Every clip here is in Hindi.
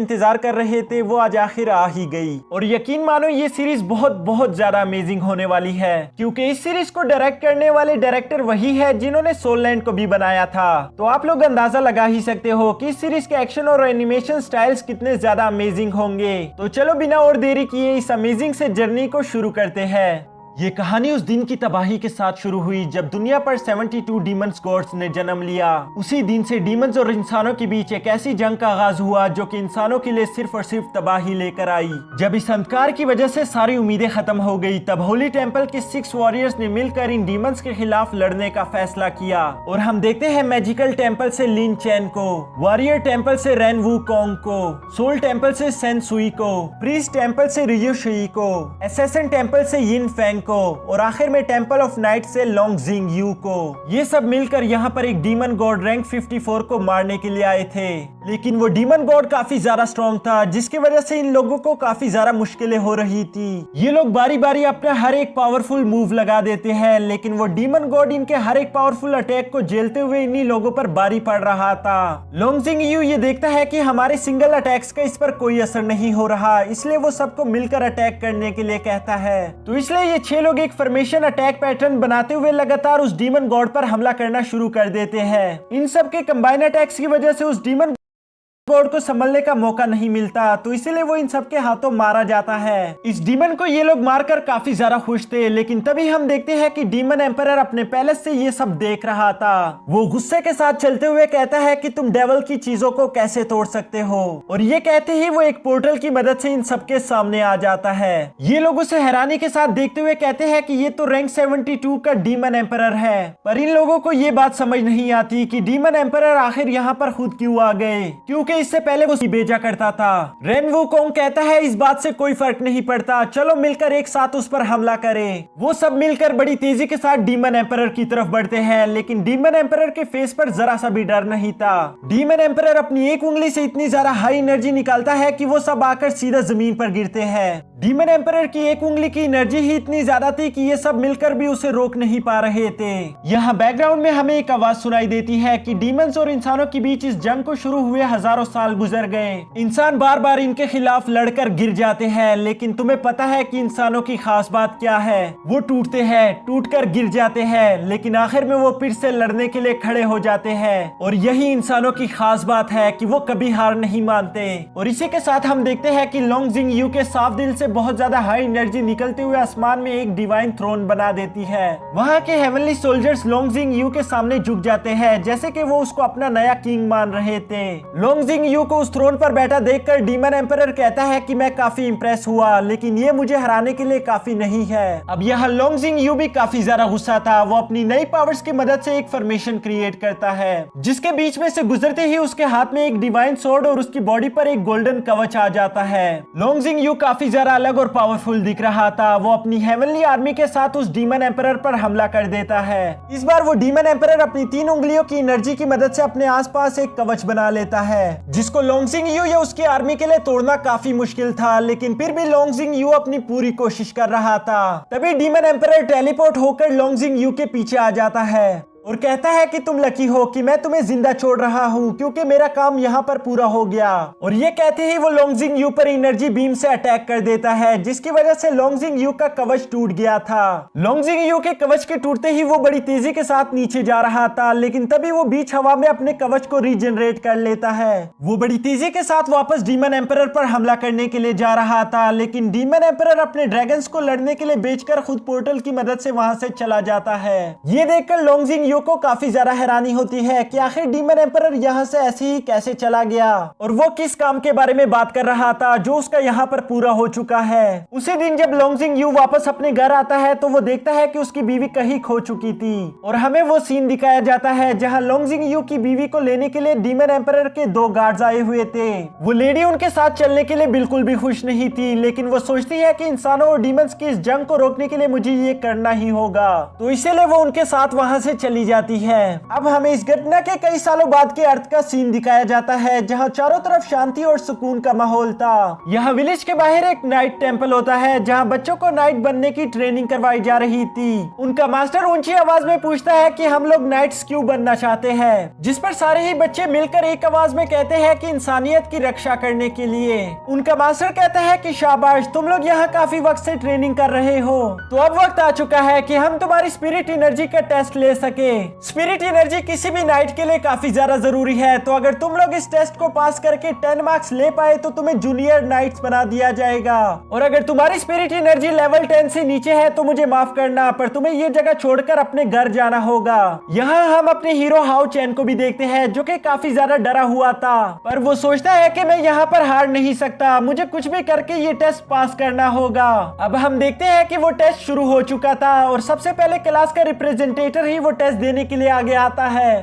इंतजार कर रहे थे वो आज आखिर आ ही गई। और यकीन मानो ये सीरीज बहुत ज्यादा अमेजिंग होने वाली है, क्योंकि इस सीरीज को डायरेक्ट करने वाले डायरेक्टर वही है जिन्होंने सोल लैंड को भी बनाया था। तो आप लोग अंदाजा लगा ही सकते हो कि इस सीरीज के एक्शन और एनिमेशन स्टाइल्स कितने ज्यादा अमेजिंग होंगे। तो चलो बिना और देरी किए इस अमेजिंग से जर्नी को शुरू करते हैं। ये कहानी उस दिन की तबाही के साथ शुरू हुई जब दुनिया पर 72 डीमंस गॉड्स ने जन्म लिया। उसी दिन से डीमंस और इंसानों के बीच एक ऐसी जंग का आगाज हुआ जो कि इंसानों के लिए सिर्फ और सिर्फ तबाही लेकर आई। जब इस अंधकार की वजह से सारी उम्मीदें खत्म हो गई, तब होली टेंपल के 6 वॉरियर्स ने मिलकर इन डीमंस के खिलाफ लड़ने का फैसला किया। और हम देखते हैं मैजिकल टेंपल से लिन चैन को, वॉरियर टेंपल से रेन वू कॉन्ग को, सोल टेंपल से सेन सुई को, प्रीस्ट टेंपल से रियू शुई को, एसेसन टेंपल से यिन फेंग को और आखिर में टेंपल ऑफ नाइट से लोंग जिंग यू को। ये सब मिलकर यहाँ पर एक डीमन गॉड रैंक 54 को मारने के लिए आए थे। लेकिन वो डीमन गॉड काफी ज्यादा स्ट्रॉन्ग था, जिसकी वजह से इन लोगों को काफी ज्यादा मुश्किलें हो रही थी। ये लोग बारी बारी अपना हर एक पावरफुल मूव लगा देते हैं, लेकिन वो डीमन गॉड इनके हर एक पावरफुल अटैक को झेलते हुए इन्हीं लोगों पर भारी पड़ रहा था। लोंग जिंग यू ये देखता है कि हमारे सिंगल अटैक्स का इस पर कोई असर नहीं हो रहा, इसलिए वो सबको मिलकर अटैक करने के लिए कहता है। तो इसलिए ये 6 लोग एक फॉर्मेशन अटैक पैटर्न बनाते हुए लगातार उस डीमन गॉड पर हमला करना शुरू कर देते हैं। इन सब के कंबाइन अटैक्स की वजह से उस डीमन गॉड को संभलने का मौका नहीं मिलता, तो इसीलिए वो इन सबके हाथों मारा जाता है। इस डीमन को ये लोग मारकर काफी ज्यादा खुश थे, लेकिन तभी हम देखते हैं कि डीमन एम्परर अपने पैलेस से ये सब देख रहा था। वो गुस्से के साथ चलते हुए कहता है कि तुम डेविल की चीजों को कैसे तोड़ सकते हो, और ये कहते ही वो एक पोर्टल की मदद से इन सबके सामने आ जाता है। ये लोग उसे हैरानी के साथ देखते हुए कहते हैं कि ये तो रैंक 72 का डीमन एम्परर है। पर इन लोगों को ये बात समझ नहीं आती कि डीमन एम्परर आखिर यहाँ पर खुद क्यों आ गए, क्योंकि इससे पहले वो भेजा करता था। रेन वू कॉन्ग कहता है इस बात से कोई फर्क नहीं पड़ता, चलो मिलकर एक साथ उस पर हमला करें। वो सब मिलकर बड़ी तेजी के साथ डीमन एम्परर की तरफ बढ़ते हैं, लेकिन डीमन एम्परर के फेस पर जरा सा भी डर नहीं था। डीमन एम्परर अपनी एक उंगली से इतनी ज्यादा हाई एनर्जी निकालता है कि वो सब आकर सीधा जमीन पर गिरते हैं। डीमन एम्परर की एक उंगली की एनर्जी ही इतनी ज्यादा थी कि ये सब मिलकर भी उसे रोक नहीं पा रहे थे। यहाँ बैकग्राउंड में हमें एक आवाज सुनाई देती है कि डीमंस और इंसानों के बीच इस जंग को शुरू हुए हजारों साल गुजर गए। इंसान बार बार इनके खिलाफ लड़कर गिर जाते हैं, लेकिन तुम्हें पता है कि इंसानों की खास बात क्या है? वो टूटते हैं, टूटकर गिर जाते हैं, लेकिन आखिर में वो फिर से लड़ने के लिए खड़े हो जाते हैं। और यही इंसानों की खास बात है कि वो कभी हार नहीं मानते। और इसी के साथ हम देखते हैं कि लोंग जिंग यू के साफ दिल से बहुत ज्यादा हाई एनर्जी निकलते हुए आसमान में एक डिवाइन थ्रोन बना देती है। वहाँ के हेवनली सोल्जर्स लोंग जिंग यू के सामने झुक जाते हैं, जैसे कि वो उसको अपना नया किंग मान रहे थे। लोंग जिंग यू को उस थ्रोन पर बैठा देखकर डीमन एम्परर कहता है कि मैं काफी इंप्रेस हुआ, लेकिन ये मुझे हराने के लिए काफी नहीं है। अब यहाँ लोंग जिंग यू भी काफी ज्यादा गुस्सा था। वो अपनी नई पावर्स की मदद से एक फॉर्मेशन क्रिएट करता है, जिसके बीच में से गुजरते ही उसके हाथ में एक डिवाइन सोर्ड और उसकी बॉडी पर एक गोल्डन कवच आ जाता है। लोंग जिंग यू काफी ज्यादा अलग और पावरफुल दिख रहा था। वो अपनी हेवनली आर्मी के साथ उस डीमन एम्परर पर हमला कर देता है। इस बार वो डीमन एम्परर अपनी 3 उंगलियों की एनर्जी की मदद से अपने आसपास एक कवच बना लेता है, जिसको लोंग जिंग यू या उसकी आर्मी के लिए तोड़ना काफी मुश्किल था, लेकिन फिर भी लोंग जिंग यू अपनी पूरी कोशिश कर रहा था। तभी डीमन एम्परर टेलीपोर्ट होकर लोंग जिंग यू के पीछे आ जाता है और कहता है कि तुम लकी हो कि मैं तुम्हें जिंदा छोड़ रहा हूँ, क्योंकि मेरा काम यहाँ पर पूरा हो गया। और ये कहते ही वो लोंग जिंग यू पर एनर्जी बीम से अटैक कर देता है, जिसकी वजह से लोंग जिंग यू का कवच टूट गया था। लोंग जिंग यू के कवच के टूटते ही वो बड़ी तेजी के साथ नीचे जा रहा था, लेकिन तभी वो बीच हवा में अपने कवच को रीजनरेट कर लेता है। वो बड़ी तेजी के साथ वापस डीमन एम्परर पर हमला करने के लिए जा रहा था, लेकिन डीमन एम्परर अपने ड्रैगन्स को लड़ने के लिए बेचकर खुद पोर्टल की मदद से वहां से चला जाता है। ये देखकर लोंग जिंग यू को काफी ज्यादा हैरानी होती है कि आखिर डीमन एम्परर यहाँ से ऐसे ही कैसे चला गया, और वो किस काम के बारे में बात कर रहा था जो उसका यहाँ पर पूरा हो चुका है। उसी दिन जब लोंग जिंग यू वापस अपने घर आता है तो वो देखता है कि उसकी बीवी कहीं खो चुकी थी, और हमें वो सीन दिखाया जाता है जहाँ लोंग जिंग यू की बीवी को लेने के लिए डीमन एम्परर के 2 गार्ड्स आए हुए थे। वो लेडी उनके साथ चलने के लिए बिल्कुल भी खुश नहीं थी, लेकिन वो सोचती है कि इंसानों और डीमंस की इस जंग को रोकने के लिए मुझे ये करना ही होगा, तो इसीलिए वो उनके साथ वहां से चली की जाती है। अब हमें इस घटना के कई सालों बाद के अर्थ का सीन दिखाया जाता है, जहाँ चारों तरफ शांति और सुकून का माहौल था। यहाँ विलेज के बाहर एक नाइट टेम्पल होता है, जहाँ बच्चों को नाइट बनने की ट्रेनिंग करवाई जा रही थी। उनका मास्टर ऊंची आवाज में पूछता है कि हम लोग नाइट्स क्यों बनना चाहते हैं, जिस पर सारे ही बच्चे मिलकर एक आवाज में कहते हैं कि इंसानियत की रक्षा करने के लिए। उनका मास्टर कहता है कि शाबाश, तुम लोग यहाँ काफी वक्त से ट्रेनिंग कर रहे हो, तो अब वक्त आ चुका है कि हम तुम्हारी स्पिरिट एनर्जी का टेस्ट ले सके। स्पिरिट एनर्जी किसी भी नाइट के लिए काफी ज्यादा जरूरी है, तो अगर तुम लोग इस टेस्ट को पास करके 10 मार्क्स ले पाए तो तुम्हें जूनियर नाइट्स बना दिया जाएगा। और अगर तुम्हारी स्पिरिट एनर्जी लेवल 10 से नीचे है तो मुझे माफ करना, पर तुम्हें ये जगह छोड़कर अपने घर जाना होगा। यहाँ हम अपने हीरो हाओ चैन को भी देखते हैं, जो कि काफी ज्यादा डरा हुआ था, पर वो सोचता है कि मैं यहाँ पर हार नहीं सकता, मुझे कुछ भी करके ये टेस्ट पास करना होगा। अब हम देखते हैं कि वो टेस्ट शुरू हो चुका था और सबसे पहले क्लास का रिप्रेजेंटेटर ही वो टेस्ट देने के लिए आगे आता है।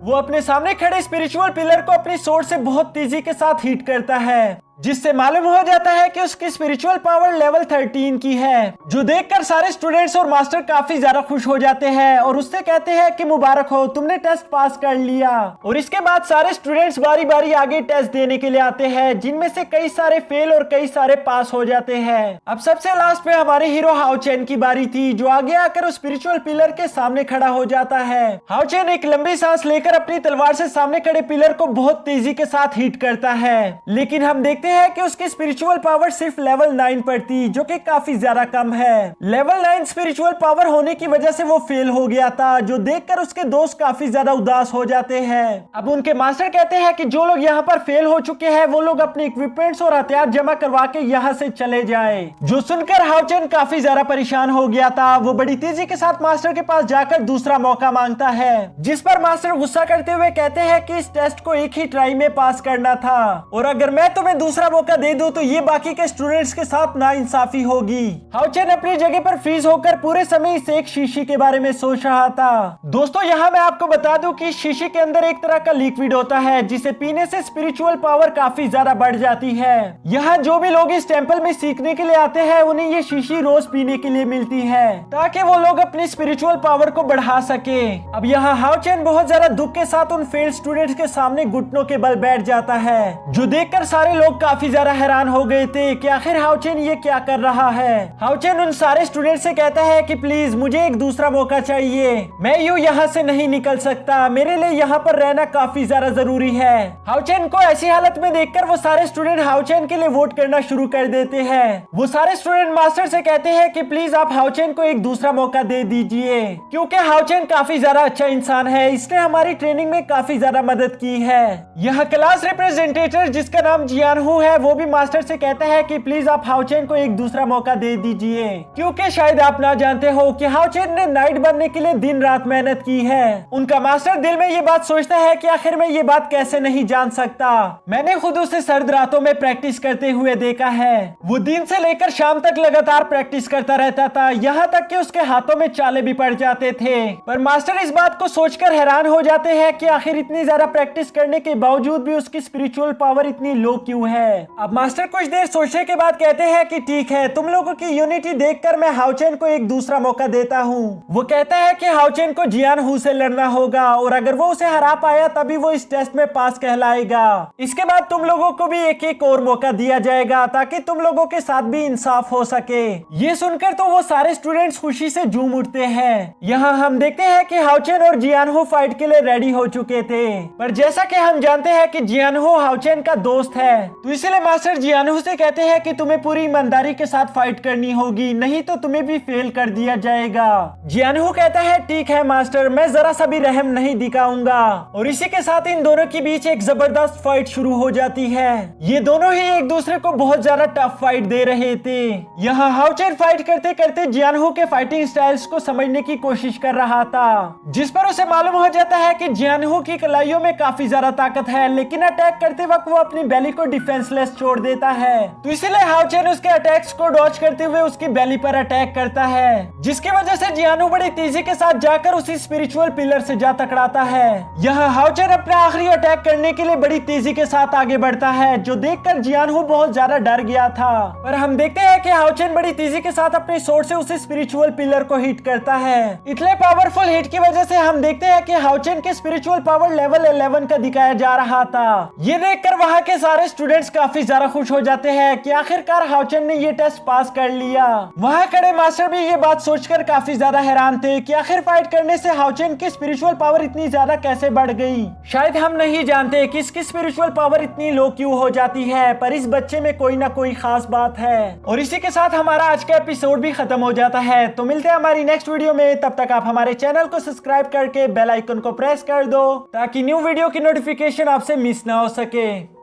वो अपने सामने खड़े स्पिरिचुअल पिलर को अपनी सोर्ड से बहुत तेजी के साथ हिट करता है, जिससे मालूम हो जाता है कि उसकी स्पिरिचुअल पावर लेवल 13 की है, जो देखकर सारे स्टूडेंट्स और मास्टर काफी ज्यादा खुश हो जाते हैं और उससे कहते हैं कि मुबारक हो, तुमने टेस्ट पास कर लिया। और इसके बाद सारे स्टूडेंट्स बारी बारी आगे टेस्ट देने के लिए आते हैं, जिनमें से कई सारे फेल और कई सारे पास हो जाते हैं। अब सबसे लास्ट में हमारे हीरो हाओ चैन की बारी थी, जो आगे आकर उस स्पिरिचुअल पिलर के सामने खड़ा हो जाता है। हाओ चैन एक लंबी सांस लेकर अपनी तलवार से सामने खड़े पिलर को बहुत तेजी के साथ हिट करता है, लेकिन हम देखते है कि उसकी स्पिरिचुअल पावर सिर्फ लेवल 9 पर थी, जो कि काफी ज्यादा कम है। लेवल 9 स्पिरिचुअल पावर होने की वजह से वो फेल हो गया था, जो देखकर उसके दोस्त काफी ज्यादा उदास हो जाते हैं। अब उनके मास्टर कहते हैं कि जो लोग यहाँ पर फेल हो चुके हैं वो लोग अपने इक्विपमेंट्स और हथियार जमा करवा के यहाँ से चले जाएं। जो सुनकर हाओ चैन काफी ज्यादा परेशान हो गया था। वो बड़ी तेजी के साथ मास्टर के पास जाकर दूसरा मौका मांगता है, जिस पर मास्टर गुस्सा करते हुए कहते हैं कि इस टेस्ट को एक ही ट्राई में पास करना था, और अगर मैं तुम्हें दूसरा मौका दे दूं तो ये बाकी के स्टूडेंट्स के साथ नाइंसाफी होगी। हाओ चैन अपनी जगह पर फ्रीज होकर पूरे समय इस एक शीशी के बारे में सोच रहा था। दोस्तों, यहाँ मैं आपको बता दूं कि शीशी के अंदर एक तरह का लिक्विड होता है, जिसे पीने से स्पिरिचुअल पावर काफी ज्यादा बढ़ जाती है। यहाँ जो भी लोग इस टेम्पल में सीखने के लिए आते हैं उन्हें ये शीशी रोज पीने के लिए मिलती है, ताकि वो लोग अपनी स्पिरिचुअल पावर को बढ़ा सके। अब यहाँ हाओ चैन बहुत ज्यादा दुख के साथ उन फेल्ड स्टूडेंट्स के सामने घुटनों के बल बैठ जाता है, जो देखकर सारे लोग काफी ज्यादा हैरान हो गए थे कि आखिर हाओ चैन ये क्या कर रहा है। हाओ चैन उन सारे स्टूडेंट से कहता है कि प्लीज मुझे एक दूसरा मौका चाहिए, मैं यूं यहाँ से नहीं निकल सकता, मेरे लिए यहाँ पर रहना काफी ज्यादा जरूरी है। हाओ चैन को ऐसी हालत में देखकर वो सारे स्टूडेंट हाओ चैन के लिए वोट करना शुरू कर देते हैं। वो सारे स्टूडेंट मास्टर से कहते हैं कि प्लीज आप हाओ चैन को एक दूसरा मौका दे दीजिए, क्योंकि हाओ चैन काफी ज्यादा अच्छा इंसान है, इसने हमारी ट्रेनिंग में काफी ज्यादा मदद की है। यह क्लास रिप्रेजेंटेटिव जिसका नाम जियानहू है, वो भी मास्टर से कहता है कि प्लीज आप हाओ चैन को एक दूसरा मौका दे दीजिए, क्योंकि शायद आप ना जानते हो कि हाओ चैन ने नाइट बनने के लिए दिन रात मेहनत की है। उनका मास्टर दिल में ये बात सोचता है कि आखिर मैं ये बात कैसे नहीं जान सकता, मैंने खुद उसे सर्द रातों में प्रैक्टिस करते हुए देखा है। वो दिन से लेकर शाम तक लगातार प्रैक्टिस करता रहता था, यहाँ तक कि उसके हाथों में चाले भी पड़ जाते थे। पर मास्टर इस बात को सोचकर हैरान हो जाते हैं कि आखिर इतनी ज्यादा प्रैक्टिस करने के बावजूद भी उसकी स्पिरिचुअल पावर इतनी लो क्यों है। अब मास्टर कुछ देर सोचने के बाद कहते हैं कि ठीक है, तुम लोगों की यूनिटी देखकर मैं हाओ चैन को एक दूसरा मौका देता हूँ। वो कहता है कि हाओ चैन को जियानहू से लड़ना होगा, और अगर वो उसे हरा पाया तभी वो इस टेस्ट में पास कहलाएगा। इसके बाद तुम लोगों को भी एक एक और मौका दिया जाएगा, ताकि तुम लोगों के साथ भी इंसाफ हो सके। ये सुनकर तो वो सारे स्टूडेंट्स खुशी से झूम उठते हैं। यहाँ हम देखते हैं कि हाओ चैन और जियानहू फाइट के लिए रेडी हो चुके थे, पर जैसा कि हम जानते हैं कि जियानहू हाओ चैन का दोस्त है, तो इसलिए मास्टर जियानहू से कहते हैं कि तुम्हें पूरी ईमानदारी के साथ फाइट करनी होगी, नहीं तो तुम्हें भी फेल कर दिया जाएगा। जियानहू कहता है ठीक है मास्टर, मैं जरा सा भी रहम नहीं दिखाऊंगा। और इसी के साथ इन दोनों के बीच एक जबरदस्त फाइट शुरू हो जाती है। ये दोनों ही एक दूसरे को बहुत ज्यादा टफ फाइट दे रहे थे। यहाँ हाओ चैन फाइट करते करते जियानहू के फाइटिंग स्टाइल्स को समझने की कोशिश कर रहा था, जिस पर उसे मालूम हो जाता है कि जियानहू की कलाइयों में काफी ज्यादा ताकत है, लेकिन अटैक करते वक्त वो अपनी बैली को डिफेंस सेंसलेस छोड़ देता है। तो इसलिए हाओचेन उसके अटैक्स को डॉज करते हुए उसकी बेली पर अटैक करता है, जिसकी वजह से जियानू बड़ी तेजी के साथ जाकर उसी स्पिरिचुअल पिलर से जा टकराता है। यह हाओचेन अपना आखिरी अटैक करने के लिए बड़ी तेजी के साथ आगे बढ़ता है, जो देखकर जियानू बहुत ज्यादा डर गया था। पर हम देखते हैं कि हाओचेन बड़ी तेजी के साथ अपने स्वॉर्ड से उसी स्पिरिचुअल पिलर को हिट करता है। इतने पावरफुल हिट की वजह से हम देखते हैं कि हाओचेन के स्पिरिचुअल पावर लेवल 11 का दिखाया जा रहा था। ये देखकर वहाँ के सारे स्टूडेंट्स काफी ज्यादा खुश हो जाते हैं कि आखिरकार हाओचेन ने ये टेस्ट पास कर लिया। वहाँ खड़े मास्टर भी ये बात सोचकर काफी ज्यादा हैरान थे कि आखिर फाइट करने से हाओचेन की स्पिरिचुअल पावर इतनी ज्यादा कैसे बढ़ गई। शायद हम नहीं जानते कि इसकी स्पिरिचुअल पावर इतनी लो क्यों हो जाती है, पर इस बच्चे में कोई ना कोई खास बात है। और इसी के साथ हमारा आज का एपिसोड भी खत्म हो जाता है। तो मिलते हैं हमारी नेक्स्ट वीडियो में, तब तक आप हमारे चैनल को सब्सक्राइब करके बेल आइकन को प्रेस कर दो ताकि न्यू वीडियो की नोटिफिकेशन आपसे मिस ना हो सके।